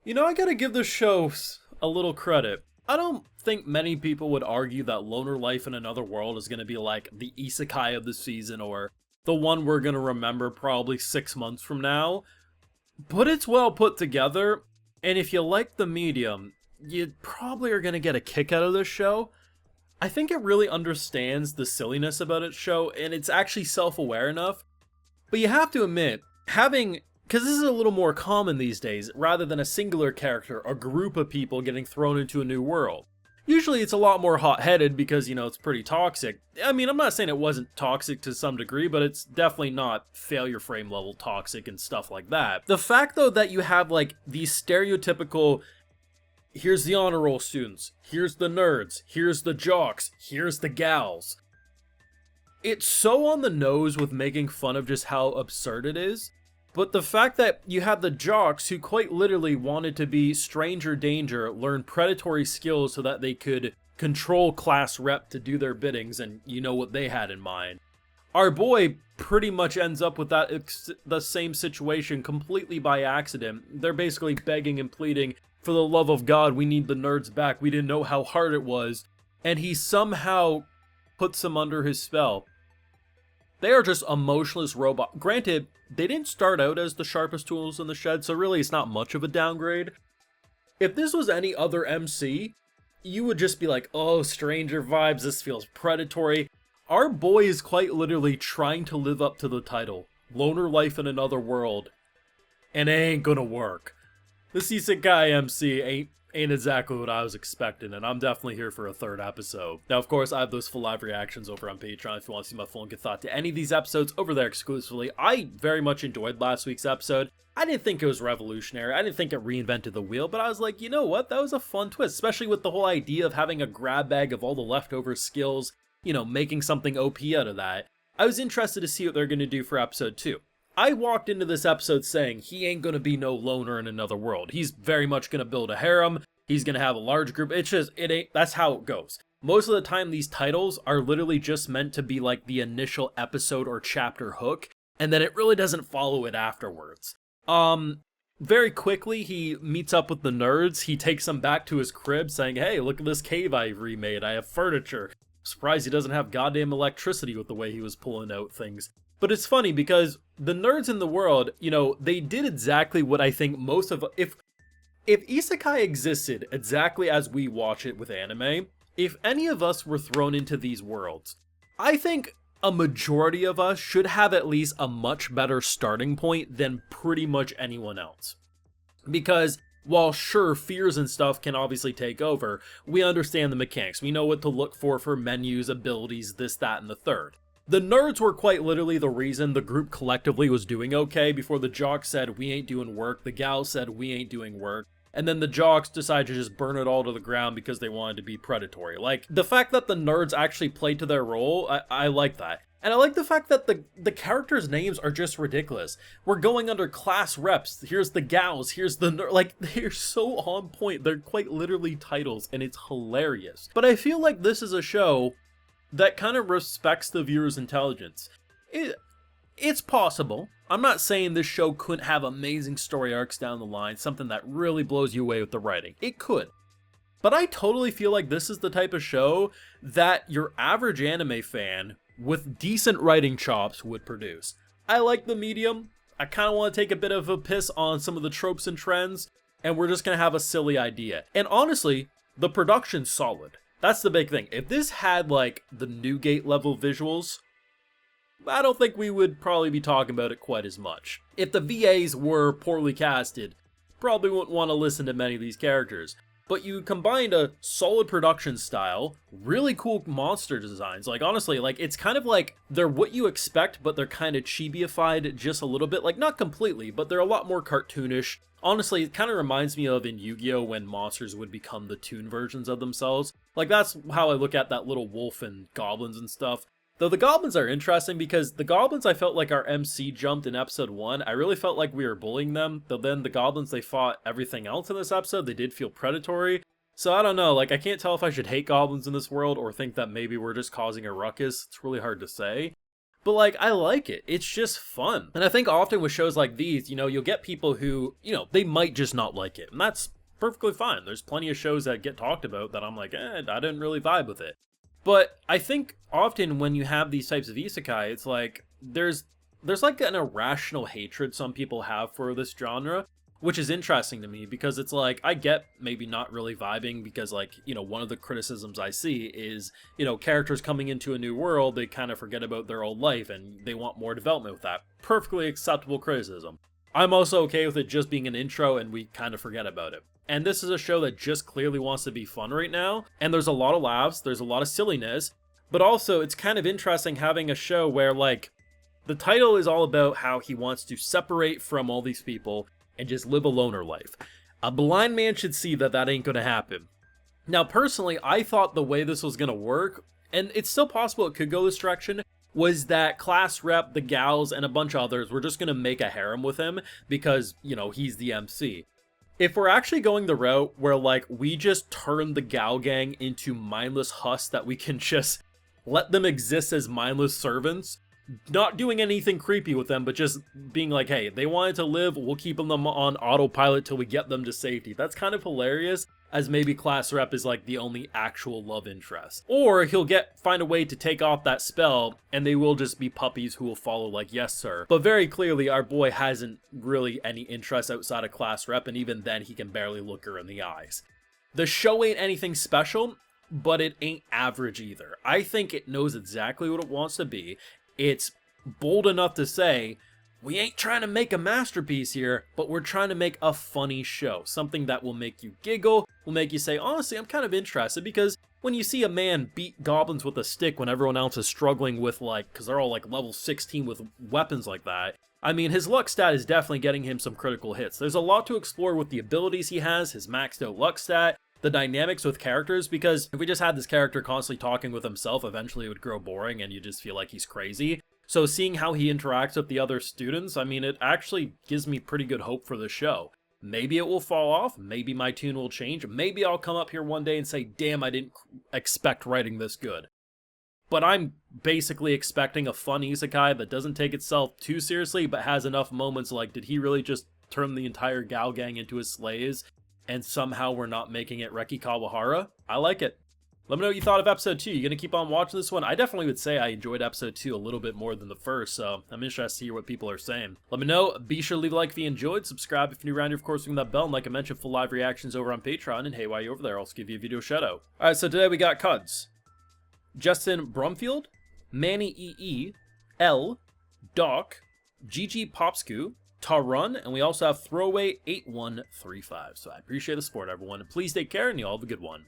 You know, I gotta give this show a little credit. I don't think many people would argue that Loner Life in Another World is gonna be like the Isekai of the season or the one we're gonna remember probably 6 months from now. But it's well put together, and if you like the medium, you probably are gonna get a kick out of this show. I think it really understands the silliness about its show, and it's actually self-aware enough. But you have to admit, having because this is a little more common these days, rather than a singular character, a group of people getting thrown into a new world. Usually it's a lot more hot-headed because, it's pretty toxic. I mean, I'm not saying it wasn't toxic to some degree, but it's definitely not failure frame level toxic and stuff like that. The fact, though, that you have, like, these stereotypical, here's the honor roll students, here's the nerds, here's the jocks, here's the gals. It's so on the nose with making fun of just how absurd it is. But the fact that you have the jocks who quite literally wanted to be stranger danger, learn predatory skills so that they could control class rep to do their biddings, and you know what they had in mind. Our boy pretty much ends up with the same situation completely by accident. They're basically begging and pleading, for the love of God, we need the nerds back. We didn't know how hard it was. And he somehow puts them under his spell. They are just emotionless robots. Granted, they didn't start out as the sharpest tools in the shed, so really it's not much of a downgrade. If this was any other MC, you would just be like, oh, stranger vibes, this feels predatory. Our boy is quite literally trying to live up to the title, Loner Life in Another World, and it ain't gonna work. This Isekai MC ain't exactly what I was expecting, and I'm definitely here for a third episode. Now, of course, I have those full live reactions over on Patreon if you want to see my full and good thought to any of these episodes over there exclusively. I very much enjoyed last week's episode. I didn't think it was revolutionary. I didn't think it reinvented the wheel, but I was like, you know what? That was a fun twist, especially with the whole idea of having a grab bag of all the leftover skills, making something OP out of that. I was interested to see what they're going to do for episode 2. I walked into this episode saying he ain't gonna be no loner in Another World. He's very much gonna build a harem. He's gonna have a large group. That's how it goes. Most of the time, these titles are literally just meant to be like the initial episode or chapter hook, and then it really doesn't follow it afterwards. Very quickly, he meets up with the nerds. He takes them back to his crib saying, hey, look at this cave I remade. I have furniture. I'm surprised he doesn't have goddamn electricity with the way he was pulling out things. But it's funny because the nerds in the world, they did exactly what I think most of... If Isekai existed exactly as we watch it with anime, if any of us were thrown into these worlds, I think a majority of us should have at least a much better starting point than pretty much anyone else. Because while sure, fears and stuff can obviously take over, we understand the mechanics. We know what to look for menus, abilities, this, that, and the third. The nerds were quite literally the reason the group collectively was doing okay before the jocks said, we ain't doing work, the gals said, we ain't doing work, and then the jocks decided to just burn it all to the ground because they wanted to be predatory. Like, the fact that the nerds actually played to their role, I like that. And I like the fact that the characters' names are just ridiculous. We're going under class reps, here's the gals, here's the like, they're so on point, they're quite literally titles, and it's hilarious. But I feel like this is a show that kind of respects the viewer's intelligence. It's possible. I'm not saying this show couldn't have amazing story arcs down the line, something that really blows you away with the writing. It could. But I totally feel like this is the type of show that your average anime fan with decent writing chops would produce. I like the medium. I kind of want to take a bit of a piss on some of the tropes and trends, and we're just going to have a silly idea. And honestly, the production's solid. That's the big thing. If this had, like, the Newgate level visuals, I don't think we would probably be talking about it quite as much. If the VAs were poorly casted, probably wouldn't want to listen to many of these characters. But you combined a solid production style, really cool monster designs. Like, honestly, like, it's kind of like they're what you expect, but they're kind of chibi-ified just a little bit. Like, not completely, but they're a lot more cartoonish. Honestly, it kind of reminds me of in Yu-Gi-Oh! When monsters would become the toon versions of themselves. Like, that's how I look at that little wolf and goblins and stuff. Though the goblins are interesting because the goblins I felt like our MC jumped in episode 1. I really felt like we were bullying them. Though then the goblins, they fought everything else in this episode. They did feel predatory. So I don't know, like, I can't tell if I should hate goblins in this world or think that maybe we're just causing a ruckus. It's really hard to say. But like, I like it. It's just fun. And I think often with shows like these, you'll get people who, they might just not like it. And that's perfectly fine. There's plenty of shows that get talked about that I'm like, I didn't really vibe with it. But I think often when you have these types of isekai, it's like there's like an irrational hatred some people have for this genre, which is interesting to me because it's like I get maybe not really vibing because like, one of the criticisms I see is, characters coming into a new world, they kind of forget about their old life and they want more development with that. Perfectly acceptable criticism. I'm also okay with it just being an intro and we kind of forget about it. And this is a show that just clearly wants to be fun right now, and there's a lot of laughs, there's a lot of silliness, but also it's kind of interesting having a show where like the title is all about how he wants to separate from all these people and just live a loner life. A blind man should see that that ain't gonna happen. Now, personally, I thought the way this was gonna work, and it's still possible it could go this direction, was that class rep, the gals, and a bunch of others were just gonna make a harem with him because, he's the MC. If we're actually going the route where, like, we just turn the gal gang into mindless husks that we can just let them exist as mindless servants, not doing anything creepy with them, but just being like, hey, they wanted to live, we'll keep them on autopilot till we get them to safety. That's kind of hilarious, as maybe class rep is like the only actual love interest. Or he'll find a way to take off that spell, and they will just be puppies who will follow like, yes sir. But very clearly, our boy hasn't really any interest outside of class rep, and even then he can barely look her in the eyes. The show ain't anything special, but it ain't average either. I think it knows exactly what it wants to be. It's bold enough to say, we ain't trying to make a masterpiece here, but we're trying to make a funny show. Something that will make you giggle, will make you say, honestly, I'm kind of interested, because when you see a man beat goblins with a stick when everyone else is struggling with, like, because they're all, like, level 16 with weapons like that, I mean, his luck stat is definitely getting him some critical hits. There's a lot to explore with the abilities he has, his maxed out luck stat, the dynamics with characters, because if we just had this character constantly talking with himself, eventually it would grow boring and you just feel like he's crazy. So seeing how he interacts with the other students, I mean, it actually gives me pretty good hope for the show. Maybe it will fall off, maybe my tune will change, maybe I'll come up here one day and say, damn, I didn't expect writing this good. But I'm basically expecting a fun isekai that doesn't take itself too seriously, but has enough moments like, did he really just turn the entire gal gang into his slaves? And somehow we're not making it Reki Kawahara? I like it. Let me know what you thought of episode 2. You gonna keep on watching this one? I definitely would say I enjoyed episode 2 a little bit more than the first, so I'm interested to hear what people are saying. Let me know. Be sure to leave a like if you enjoyed, subscribe if you're new around here, of course, ring that bell, and like I mentioned, full live reactions over on Patreon, and hey, while you're over there, I'll also give you a video shout out. Alright, so today we got Cuds, Justin Brumfield, Manny EE, L, Doc, Gigi Popsku, Tarun, and we also have Throwaway 8135. So I appreciate the support, everyone, and please take care, and you all have a good one.